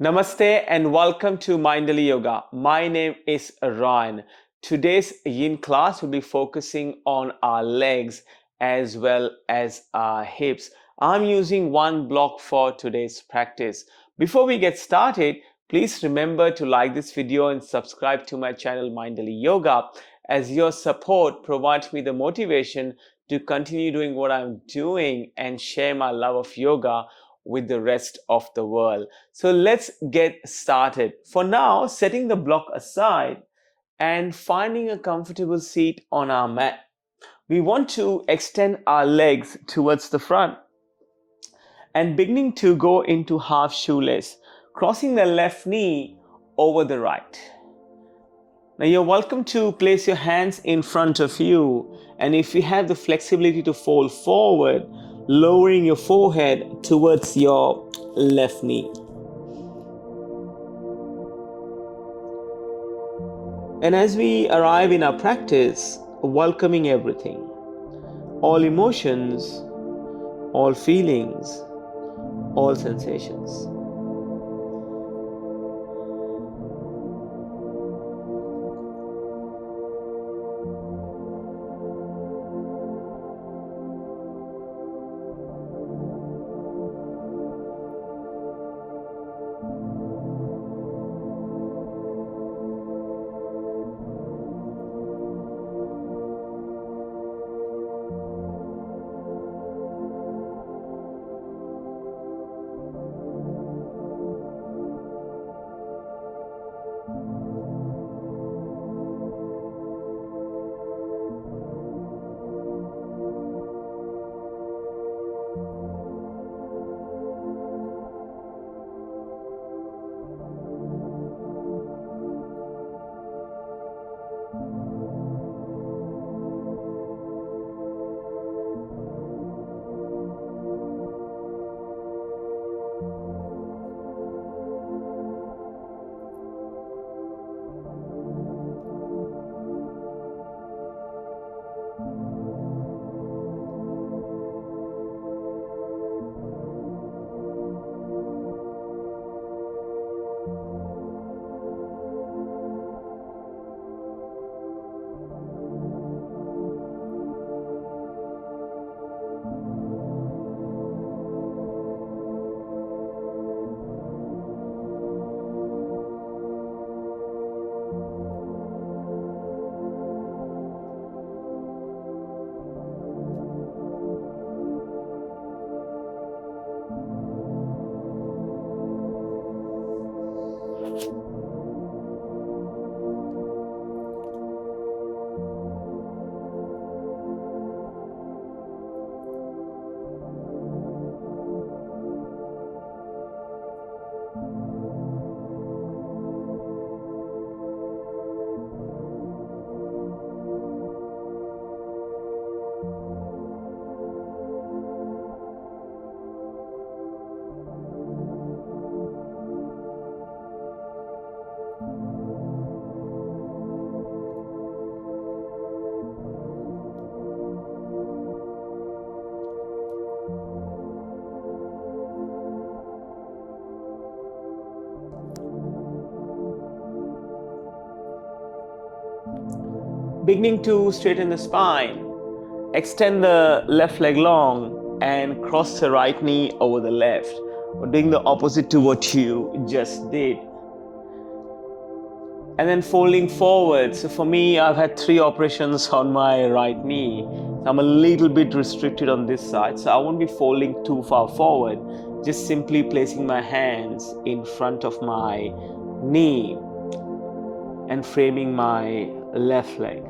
Namaste and welcome to Mindful Yoga. My name is Ryan. Today's Yin class will be focusing on our legs as well as our hips. I'm using one block for today's practice. Before we get started, please remember to like this video and subscribe to my channel Mindful Yoga, as your support provides me the motivation to continue doing what I'm doing and share my love of yoga with the rest of the world. So let's get started. For now, setting the block aside and finding a comfortable seat on our mat. We want to extend our legs towards the front and beginning to go into half shoelace, crossing the left knee over the right. Now you're welcome to place your hands in front of you, and if you have the flexibility to fold forward, lowering your forehead towards your left knee. And as we arrive in our practice, welcoming everything, all emotions, all feelings, all sensations. Beginning to straighten the spine, extend the left leg long and cross the right knee over the left, or doing the opposite to what you just did. And then folding forward. So for me, I've had 3 operations on my right knee. So I'm a little bit restricted on this side. So I won't be folding too far forward, just simply placing my hands in front of my knee and framing my left leg.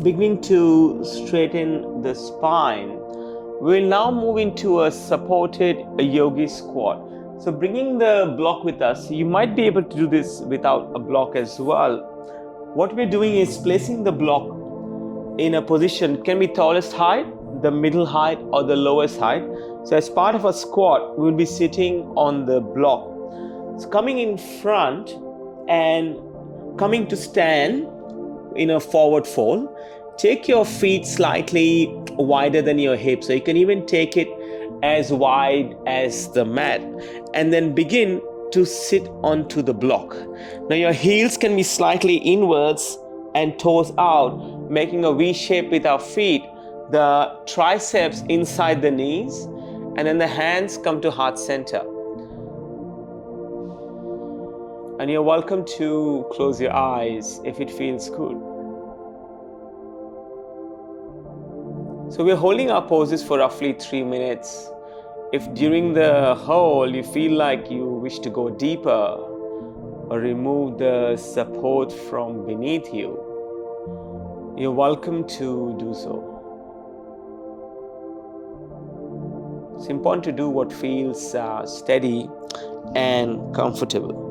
beginning to straighten the spine. We'll now move into a supported yogi squat. So, bringing the block with us, you might be able to do this without a block as well. What we're doing is placing the block in a position, can be tallest height, the middle height, or the lowest height. So, as part of a squat, we'll be sitting on the block. So, coming in front and coming to stand in a forward fold. Take your feet slightly wider than your hips, so you can even take it as wide as the mat, and then begin to sit onto the block. Now your heels can be slightly inwards and toes out, making a V shape with our feet, the triceps inside the knees, and then the hands come to heart center. And you're welcome to close your eyes if it feels good. So we're holding our poses for roughly 3 minutes. If during the hold you feel like you wish to go deeper or remove the support from beneath you, you're welcome to do so. It's important to do what feels steady and comfortable.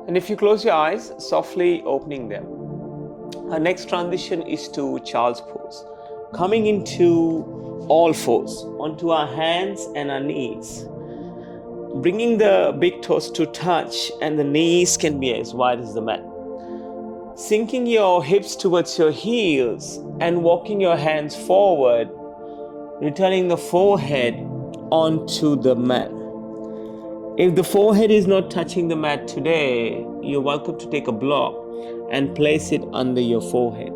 And if you close your eyes, softly opening them, our next transition is to child's pose. Coming into all fours, onto our hands and our knees. Bringing the big toes to touch, and the knees can be as wide as the mat. Sinking your hips towards your heels and walking your hands forward, returning the forehead onto the mat. If the forehead is not touching the mat today, you're welcome to take a block and place it under your forehead.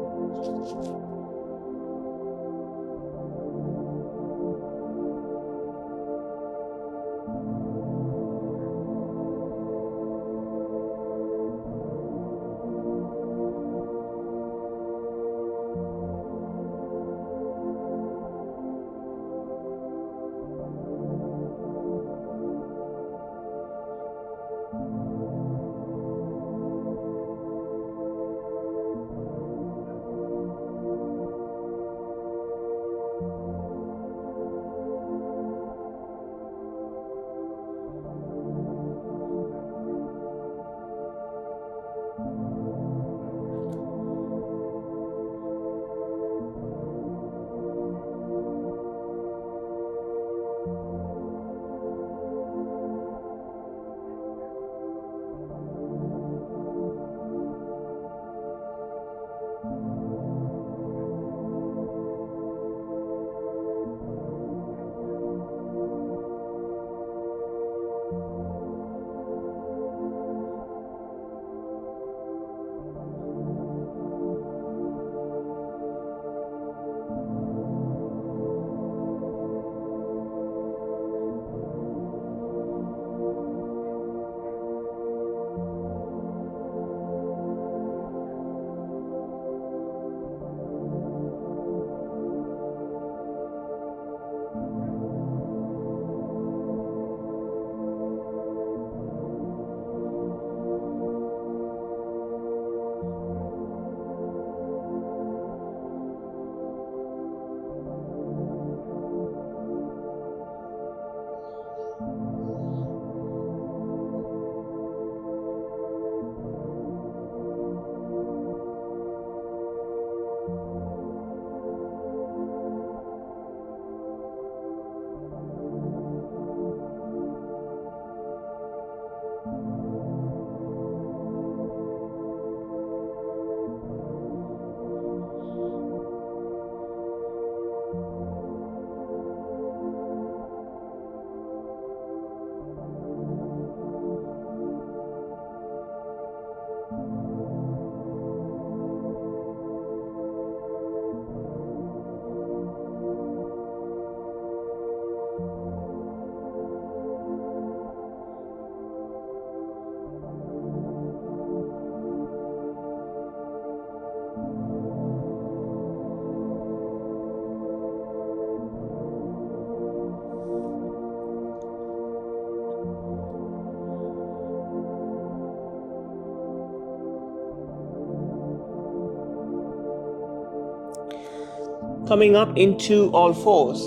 Coming up into all fours,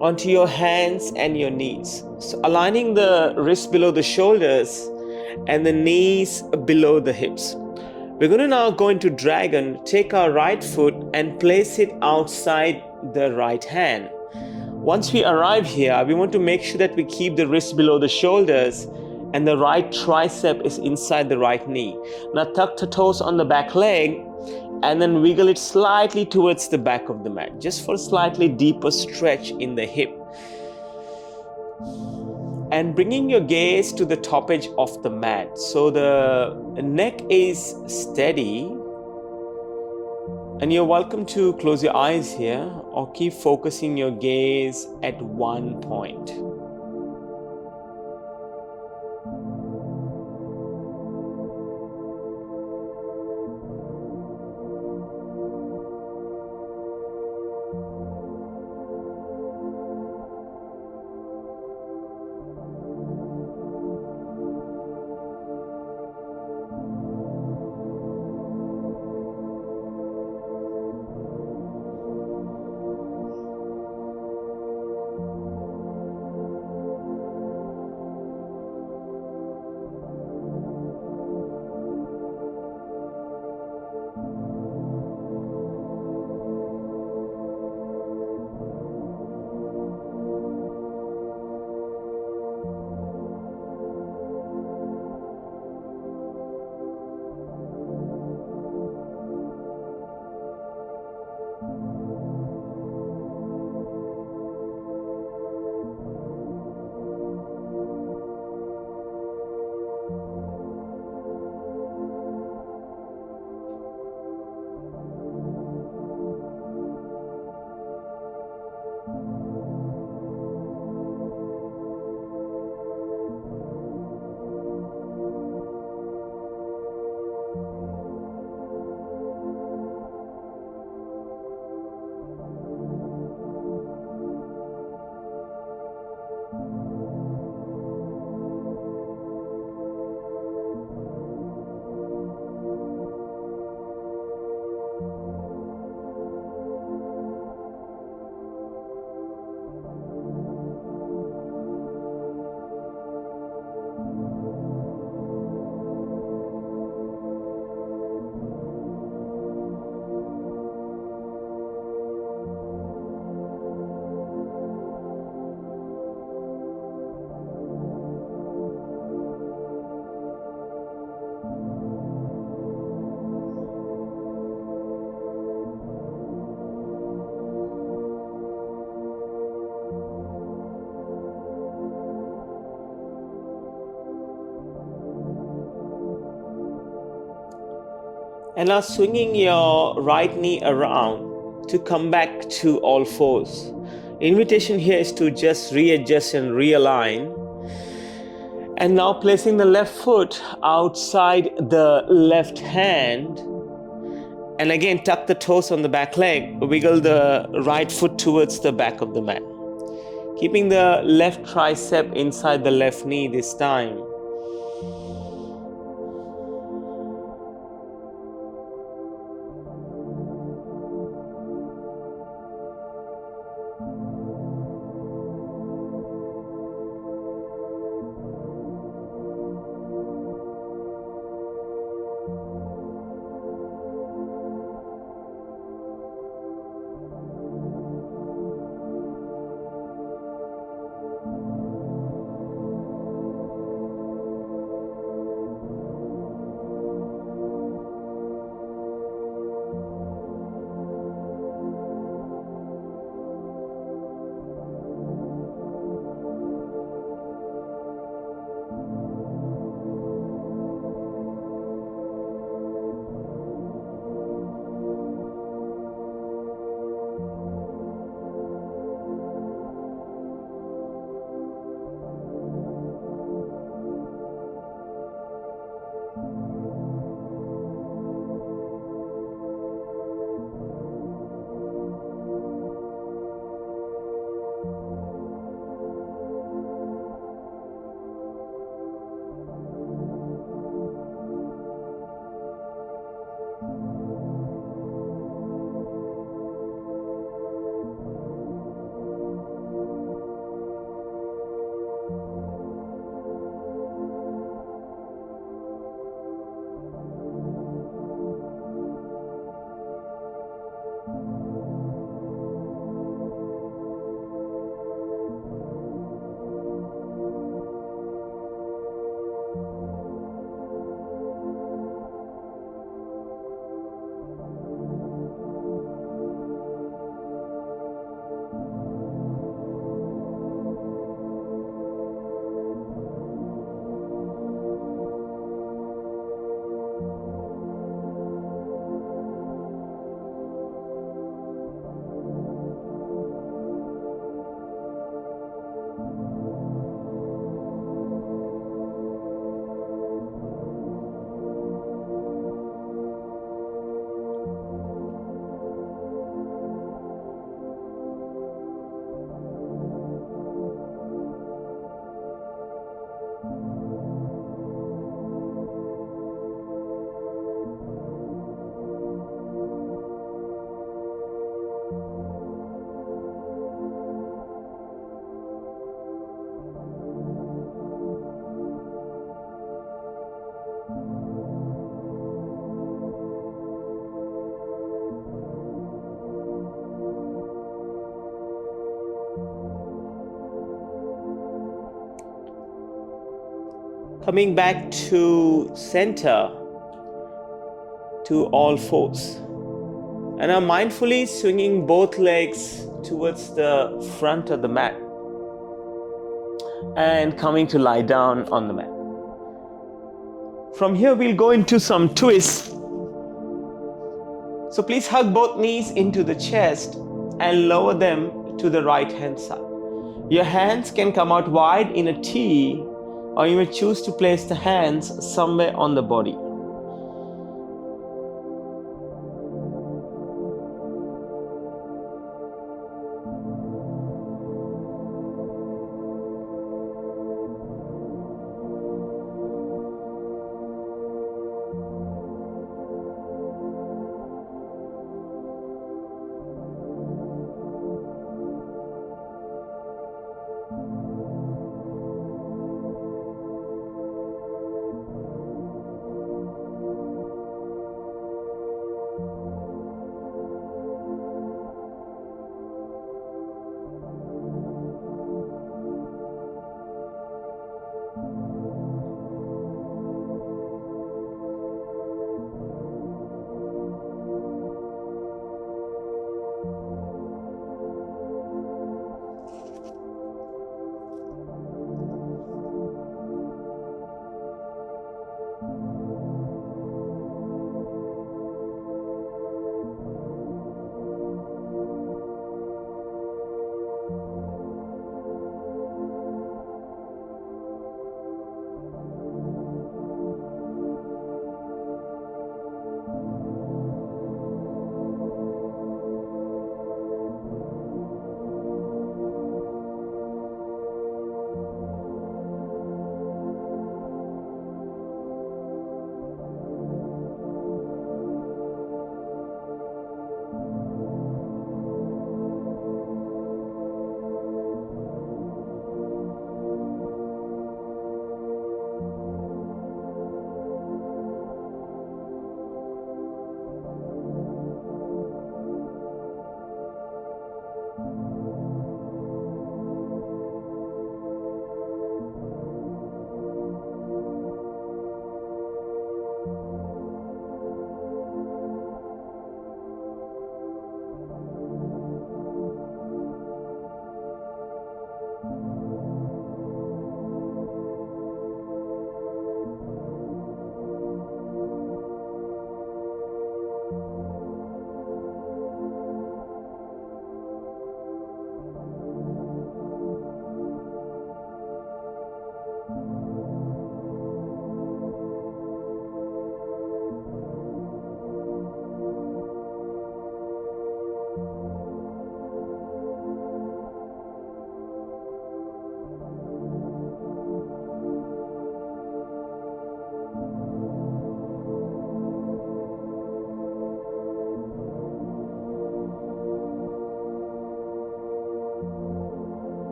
onto your hands and your knees. So aligning the wrists below the shoulders and the knees below the hips. We're going to now go into dragon, take our right foot and place it outside the right hand. Once we arrive here, we want to make sure that we keep the wrist below the shoulders and the right tricep is inside the right knee. Now tuck the toes on the back leg and then wiggle it slightly towards the back of the mat, just for a slightly deeper stretch in the hip. And bringing your gaze to the top edge of the mat. So the neck is steady. And you're welcome to close your eyes here or keep focusing your gaze at one point. And now swinging your right knee around to come back to all fours. Invitation here is to just readjust and realign. And now placing the left foot outside the left hand. And again, tuck the toes on the back leg. Wiggle the right foot towards the back of the mat. Keeping the left tricep inside the left knee this time. Coming back to center, to all fours. And now mindfully swinging both legs towards the front of the mat and coming to lie down on the mat. From here, we'll go into some twists. So please hug both knees into the chest and lower them to the right hand side. Your hands can come out wide in a T, or you may choose to place the hands somewhere on the body.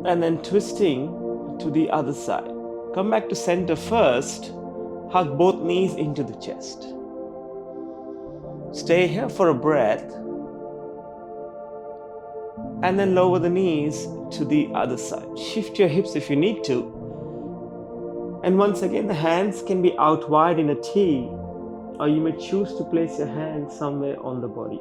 And then twisting to the other side. Come back to center first. Hug both knees into the chest. Stay here for a breath. And then lower the knees to the other side. Shift your hips if you need to. And once again, the hands can be out wide in a T, or you may choose to place your hands somewhere on the body.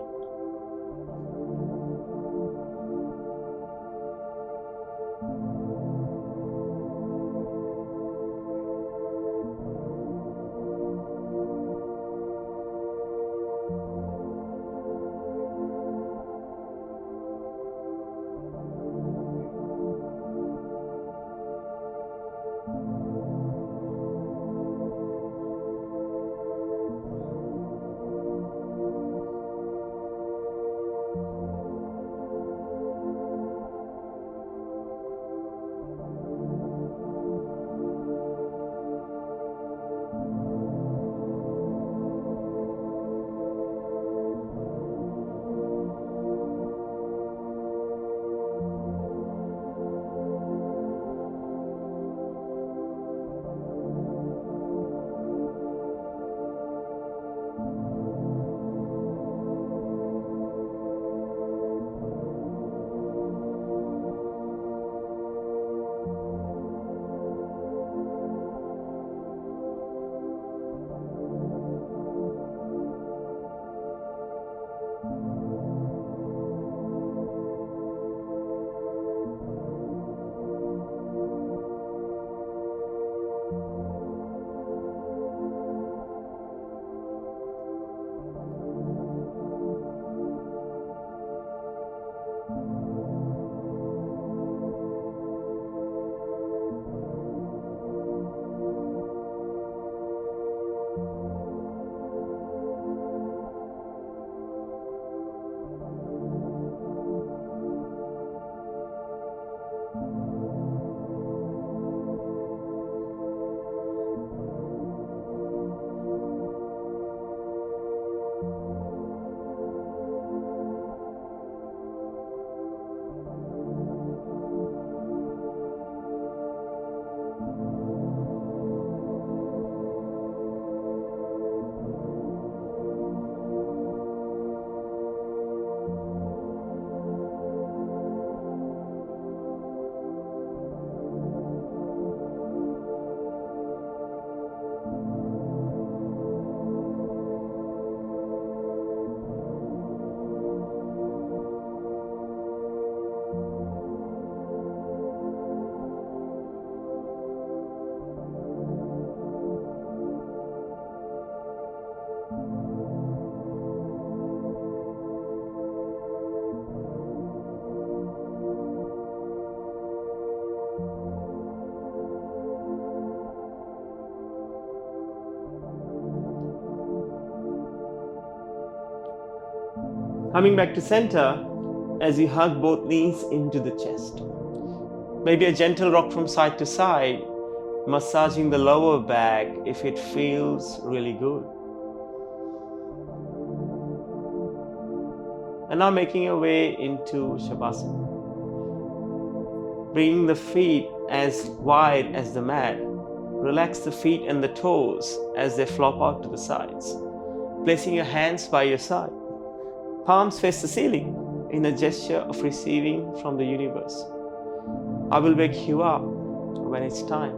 Coming back to center as you hug both knees into the chest. Maybe a gentle rock from side to side, massaging the lower back if it feels really good. And now making your way into Shavasana. Bringing the feet as wide as the mat. Relax the feet and the toes as they flop out to the sides. Placing your hands by your side. Palms face the ceiling in a gesture of receiving from the universe. I will wake you up when it's time.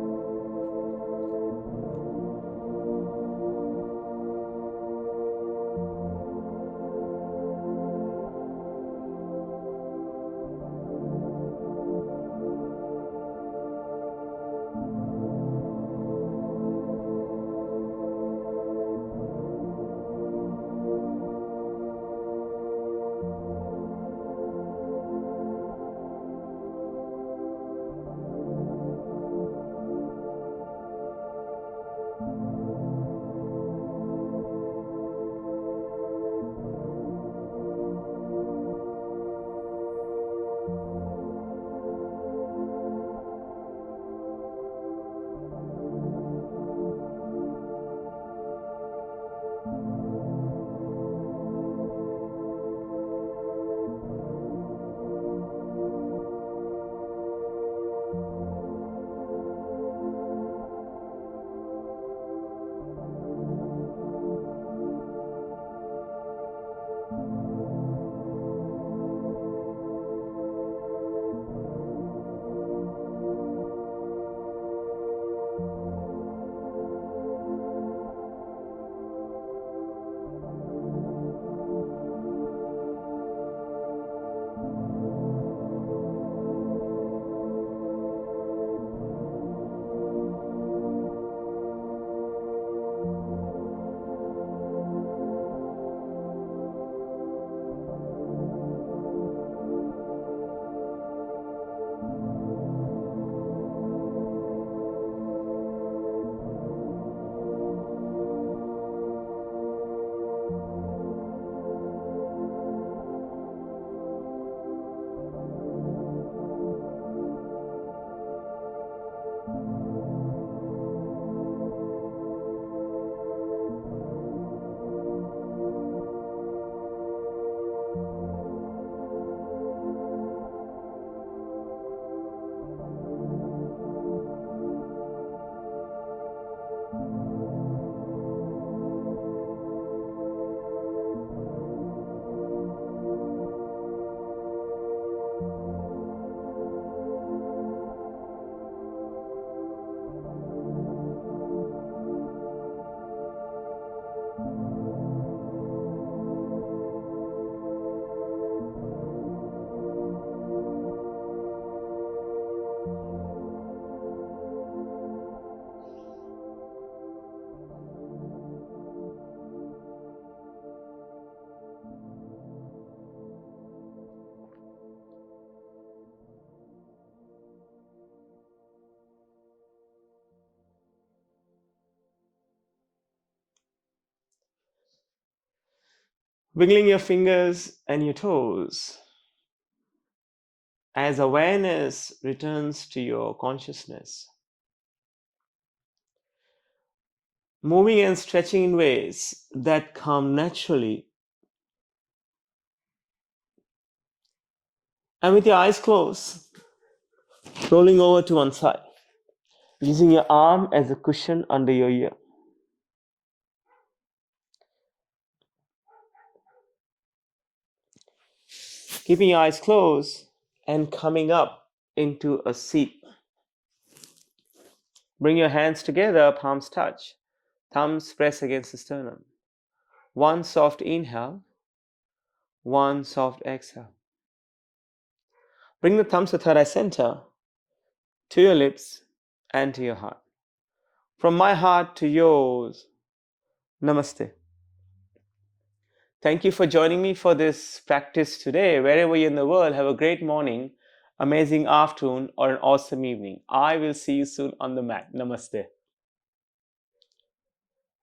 Wiggling your fingers and your toes as awareness returns to your consciousness. Moving and stretching in ways that come naturally. And with your eyes closed, rolling over to one side, using your arm as a cushion under your ear. Keeping your eyes closed and coming up into a seat. Bring your hands together, palms touch, thumbs press against the sternum. One soft inhale, one soft exhale. Bring the thumbs to third eye center, to your lips and to your heart. From my heart to yours, Namaste. Thank you for joining me for this practice today. Wherever you're in the world, have a great morning, amazing afternoon, or an awesome evening. I will see you soon on the mat. Namaste.